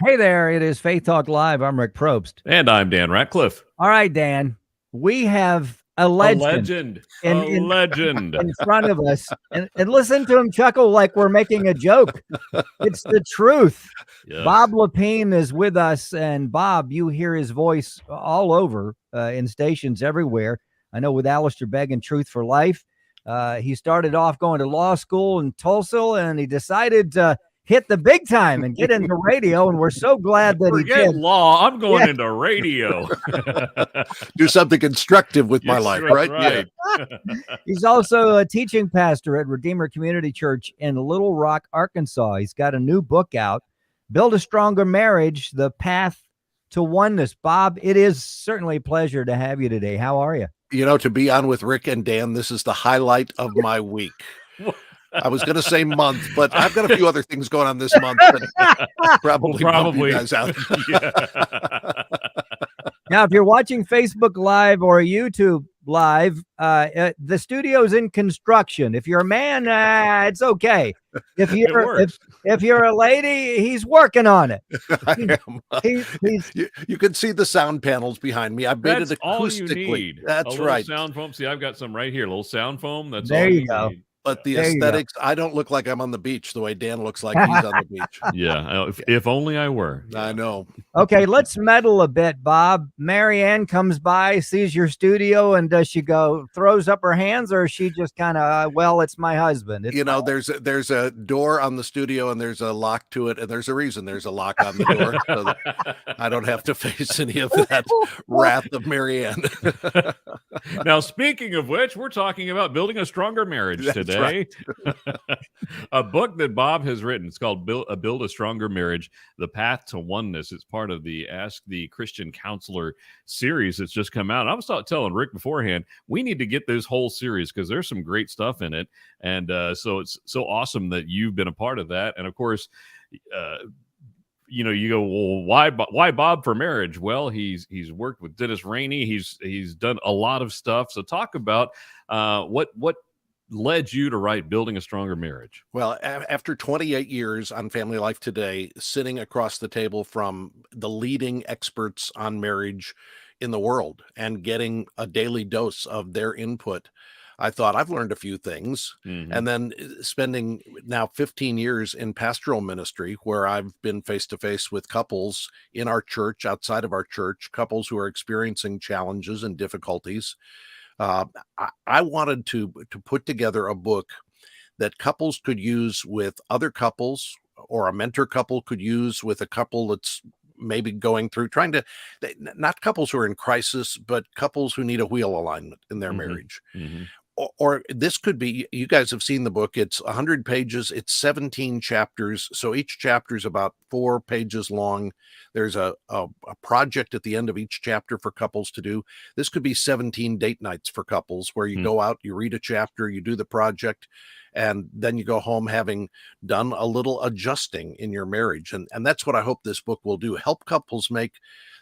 Hey there, it is Faith Talk Live. I'm Rick Probst. And I'm Dan Ratcliffe. All right, Dan, we have a legend, in front of us. And listen to him chuckle like we're making a joke. It's the truth. Yes. Bob Lepine is with us. And Bob, you hear his voice all over in stations everywhere. I know with Alistair Begg and Truth for Life. He started off going to law school in Tulsa, and he decided to hit the big time and get into radio, and we're so glad that he did. Law, I'm going into radio. Do something constructive with my life, right? Yeah. He's also a teaching pastor at Redeemer Community Church in Little Rock, Arkansas. He's got a new book out, Build a Stronger Marriage, The Path to Oneness. Bob, it is certainly a pleasure to have you today. How are you? You know, to be on with Rick and Dan, this is the highlight of my week. I was going to say month, but I've got a few other things going on this month that probably bump you guys out. Now, if you're watching Facebook Live or YouTube Live, the studio's in construction. If you're a man, it's okay. If you're a lady, he's working on it. I am. You can see the sound panels behind me. I made it acoustically. All you need. That's a right. Sound foam. See, I've got some right here. A little sound foam. That's there all you go. need. But the aesthetics, I don't look like I'm on the beach the way Dan looks like he's on the beach. Yeah, if only I were. I know. Okay, let's meddle a bit, Bob. Marianne comes by, sees your studio, and does she go, throws up her hands, or is she just kind of, well, it's my husband? There's a door on the studio, and there's a lock to it, and there's a reason there's a lock on the door, so that I don't have to face any of that wrath of Marianne. Now, speaking of which, we're talking about building a stronger marriage today. Right. A book that Bob has written. It's called Build a Stronger Marriage, The Path to Oneness. It's part of the Ask the Christian Counselor series that's just come out. I was telling Rick beforehand, we need to get this whole series because there's some great stuff in it. And so it's so awesome that you've been a part of that. And of course, you go, well, why Bob for marriage? Well, he's worked with Dennis Rainey. He's done a lot of stuff. So talk about what led you to write Building a Stronger Marriage? Well, after 28 years on Family Life Today, sitting across the table from the leading experts on marriage in the world and getting a daily dose of their input, I thought I've learned a few things. Mm-hmm. And then spending now 15 years in pastoral ministry, where I've been face to face with couples in our church, outside of our church, couples who are experiencing challenges and difficulties. I wanted to put together a book that couples could use with other couples, or a mentor couple could use with a couple that's maybe going through, not couples who are in crisis, but couples who need a wheel alignment in their marriage. Mm-hmm. Or this could be, you guys have seen the book, it's 100 pages, it's 17 chapters. So each chapter is about 4 pages long. There's a project at the end of each chapter for couples to do. This could be 17 date nights for couples where you go out, you read a chapter, you do the project, and then you go home having done a little adjusting in your marriage. And that's what I hope this book will do, help couples make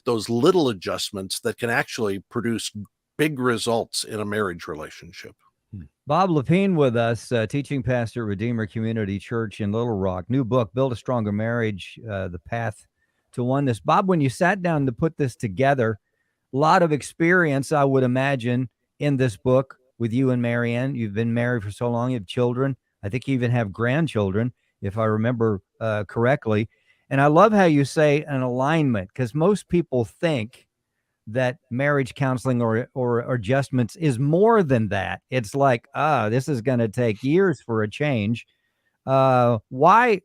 those little adjustments that can actually produce big results in a marriage relationship. Bob Lepine with us, teaching pastor at Redeemer Community Church in Little Rock. New book, Build a Stronger Marriage, The Path to Oneness. Bob, when you sat down to put this together, a lot of experience, I would imagine, in this book with you and Marianne. You've been married for so long, you have children. I think you even have grandchildren, if I remember correctly. And I love how you say an alignment, because most people think that marriage counseling or adjustments is more than that. It's like, this is going to take years for a change. Why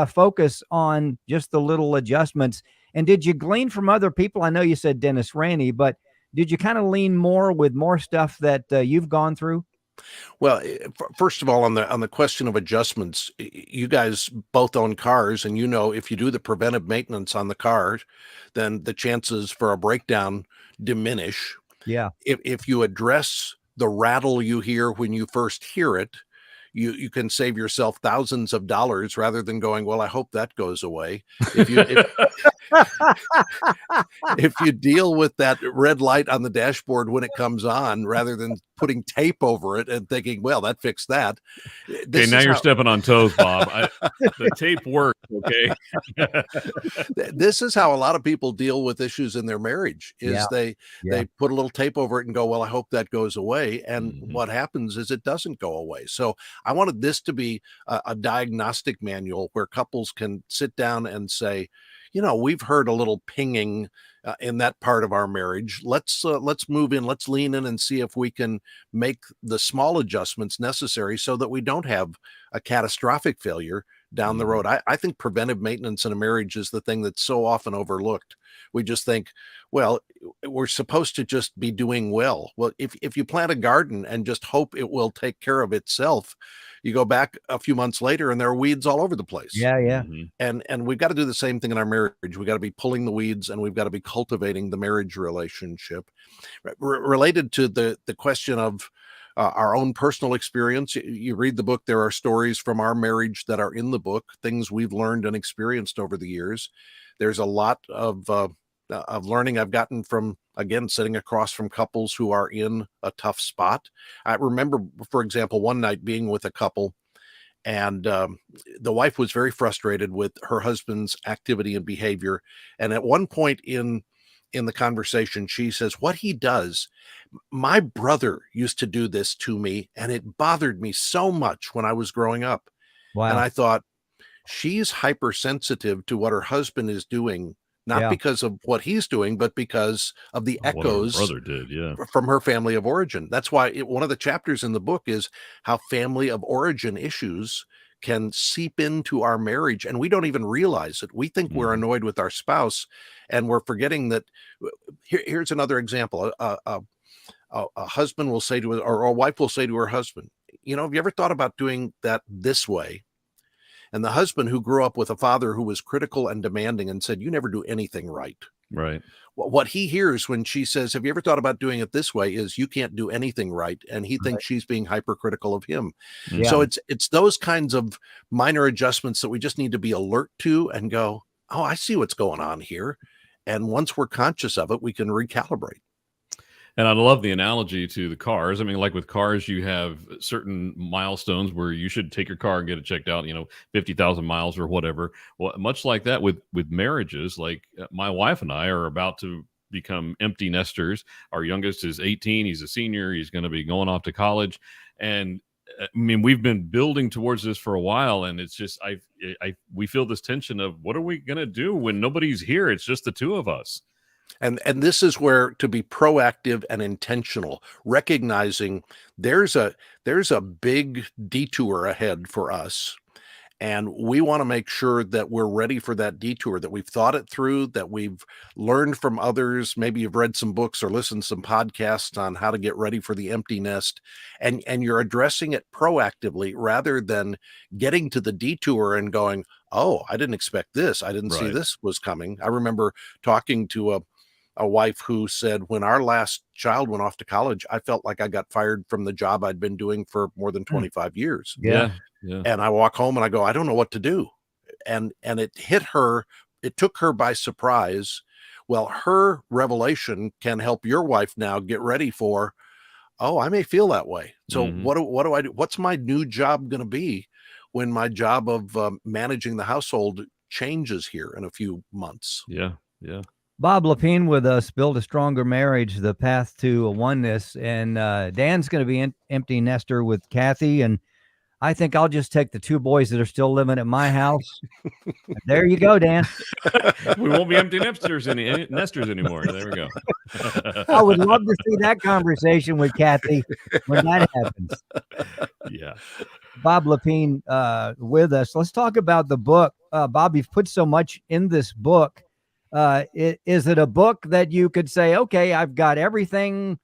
focus on just the little adjustments? And did you glean from other people? I know you said Dennis Rainey, but did you kind of lean more with more stuff that you've gone through? Well, first of all, on the question of adjustments, you guys both own cars, and if you do the preventive maintenance on the car, then the chances for a breakdown diminish. Yeah. If you address the rattle you hear when you first hear it, you can save yourself thousands of dollars rather than going, well, I hope that goes away. if you deal with that red light on the dashboard when it comes on, rather than putting tape over it and thinking, well, that fixed that. Okay, now you're stepping on toes, Bob. The tape works, okay? This is how a lot of people deal with issues in their marriage, is they put a little tape over it and go, well, I hope that goes away. And what happens is it doesn't go away. So I wanted this to be a diagnostic manual where couples can sit down and say, you know, we've heard a little pinging in that part of our marriage. Let's move in, let's lean in and see if we can make the small adjustments necessary so that we don't have a catastrophic failure down the road. I think preventive maintenance in a marriage is the thing that's so often overlooked. We just think, well, we're supposed to just be doing well. Well, if you plant a garden and just hope it will take care of itself, you go back a few months later and there are weeds all over the place. Yeah. And we've got to do the same thing in our marriage. We got to be pulling the weeds, and we've got to be cultivating the marriage relationship. Related to the question of our own personal experience, you read the book, there are stories from our marriage that are in the book, things we've learned and experienced over the years. There's a lot of learning I've gotten from, again, sitting across from couples who are in a tough spot. I remember, for example, one night being with a couple, and the wife was very frustrated with her husband's activity and behavior. And at one point in the conversation, she says, what he does, my brother used to do this to me, and it bothered me so much when I was growing up. Wow. And I thought, she's hypersensitive to what her husband is doing, not because of what he's doing, but because of the echoes what her brother did, from her family of origin. That's why one of the chapters in the book is how family of origin issues can seep into our marriage, and we don't even realize it. We think we're annoyed with our spouse, and we're forgetting that. Here's another example. A husband will say to her, or a wife will say to her husband, you know, have you ever thought about doing that this way? And the husband, who grew up with a father who was critical and demanding and said, you never do anything right. Right. What he hears when she says, have you ever thought about doing it this way, is you can't do anything right. And he thinks she's being hypercritical of him. Yeah. So it's those kinds of minor adjustments that we just need to be alert to and go, oh, I see what's going on here. And once we're conscious of it, we can recalibrate. And I love the analogy to the cars. I mean, like with cars, you have certain milestones where you should take your car and get it checked out, 50,000 miles or whatever. Well, much like that with marriages, like my wife and I are about to become empty nesters. Our youngest is 18. He's a senior. He's going to be going off to college. And I mean, we've been building towards this for a while, and it's just, we feel this tension of what are we going to do when nobody's here? It's just the two of us. And this is where to be proactive and intentional, recognizing there's a big detour ahead for us. And we want to make sure that we're ready for that detour, that we've thought it through, that we've learned from others. Maybe you've read some books or listened to some podcasts on how to get ready for the empty nest. And you're addressing it proactively rather than getting to the detour and going, oh, I didn't expect this. I didn't see this was coming. I remember talking to a wife who said, when our last child went off to college, I felt like I got fired from the job I'd been doing for more than 25 years. Yeah. And I walk home and I go, I don't know what to do. And it hit her. It took her by surprise. Well, her revelation can help your wife now get ready for, oh, I may feel that way. So what do I do? What's my new job going to be when my job of managing the household changes here in a few months? Yeah. Bob Lepine with us, Build a Stronger Marriage, the path to a oneness. And Dan's going to be empty nester with Kathy. And I think I'll just take the two boys that are still living at my house. There you go, Dan. We won't be empty nesters anymore. There we go. I would love to see that conversation with Kathy when that happens. Yeah. Bob Lepine with us. Let's talk about the book. Bob, you've put so much in this book. Is it a book that you could say, okay, I've got everything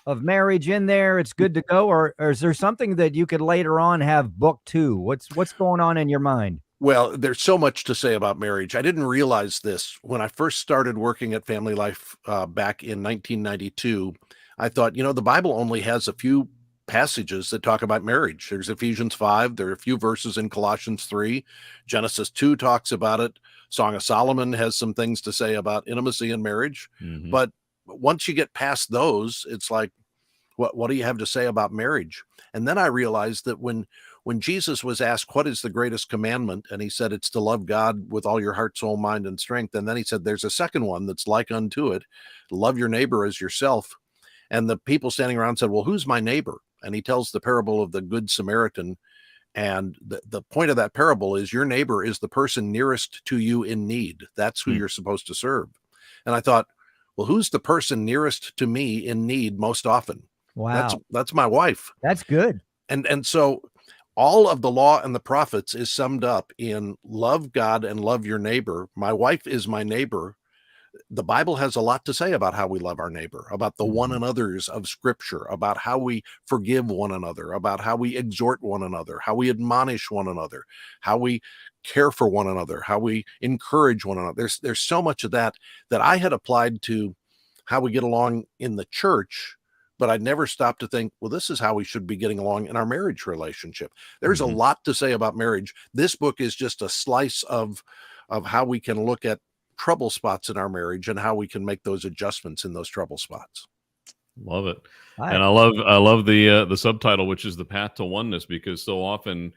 of marriage in there, it's good to go, or is there something that you could later on have book two? What's going on in your mind? Well, there's so much to say about marriage. I didn't realize this when I first started working at Family Life back in 1992. I thought, the Bible only has a few passages that talk about marriage. There's Ephesians 5. There are a few verses in Colossians 3. Genesis 2 talks about it. Song of Solomon has some things to say about intimacy in marriage. Mhm. But once you get past those, it's like, what do you have to say about marriage? And then I realized that when Jesus was asked, what is the greatest commandment? And he said, it's to love God with all your heart, soul, mind, and strength. And then he said, there's a second one that's like unto it, love your neighbor as yourself. And the people standing around said, well, who's my neighbor? And he tells the parable of the Good Samaritan. And the point of that parable is your neighbor is the person nearest to you in need. That's who you're supposed to serve. And I thought, well, who's the person nearest to me in need most often? Wow. That's my wife. That's good. And so all of the law and the prophets is summed up in love God and love your neighbor. My wife is my neighbor. The Bible has a lot to say about how we love our neighbor, about the one another's of Scripture, about how we forgive one another, about how we exhort one another, how we admonish one another, how we care for one another, how we encourage one another. There's so much of that I had applied to how we get along in the church, but I'd never stopped to think, well, this is how we should be getting along in our marriage relationship. There's a lot to say about marriage. This book is just a slice of how we can look at trouble spots in our marriage and how we can make those adjustments in those trouble spots. Love it. Hi. And I love the subtitle, which is The Path to Oneness, because so often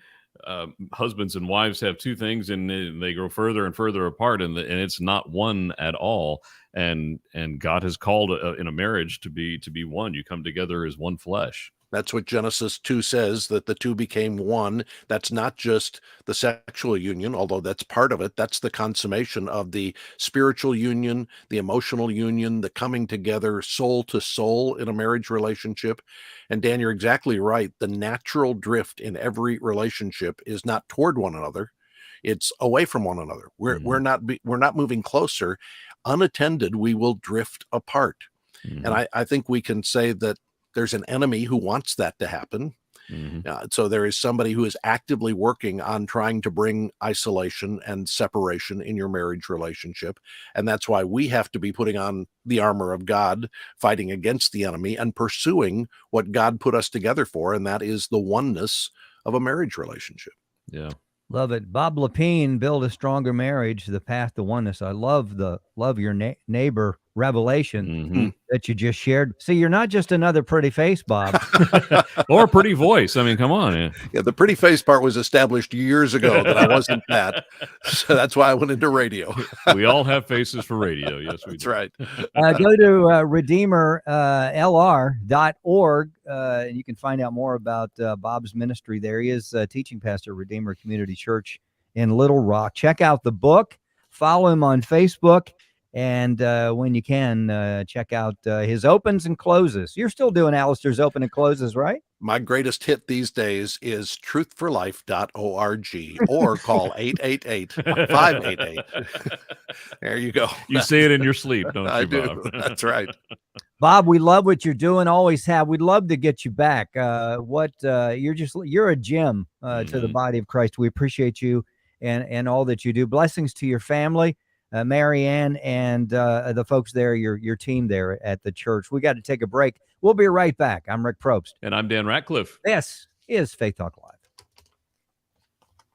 husbands and wives have two things and they go further and further apart, and it's not one at all. And God has called in a marriage to be one. You come together as one flesh. That's what Genesis 2 says, that the two became one. That's not just the sexual union, although that's part of it. That's the consummation of the spiritual union, the emotional union, the coming together soul to soul in a marriage relationship. And Dan, you're exactly right. The natural drift in every relationship is not toward one another. It's away from one another. We're not moving closer. Unattended, we will drift apart. And I think we can say that there's an enemy who wants that to happen. So there is somebody who is actively working on trying to bring isolation and separation in your marriage relationship. And that's why we have to be putting on the armor of God, fighting against the enemy and pursuing what God put us together for. And that is the oneness of a marriage relationship. Yeah. Love it. Bob Lepine, Build a Stronger Marriage, The Path to Oneness. I love the love your neighbor revelation that you just shared. See, you're not just another pretty face, Bob. Or a pretty voice. I mean, come on. Yeah, the pretty face part was established years ago that I wasn't that. So that's why I went into radio. We all have faces for radio. Yes, we That's do. right. Go to redeemerlr.org, and you can find out more about Bob's ministry there. He is teaching pastor at Redeemer Community Church in Little Rock. Check out the book. Follow him on Facebook. And when you can, check out his opens and closes. You're still doing Alistair's open and closes, right? My greatest hit these days is truthforlife.org or call 888-588. There you go. You say it in your sleep, don't you, I do. Bob? That's right. Bob, we love what you're doing. Always have. We'd love to get you back. You're a gem to the body of Christ. We appreciate you and all that you do. Blessings to your family. Mary Ann and the folks there, your team there at the church. We got to take a break. We'll be right back. I'm Rick Probst. And I'm Dan Ratcliffe. This is Faith Talk Live.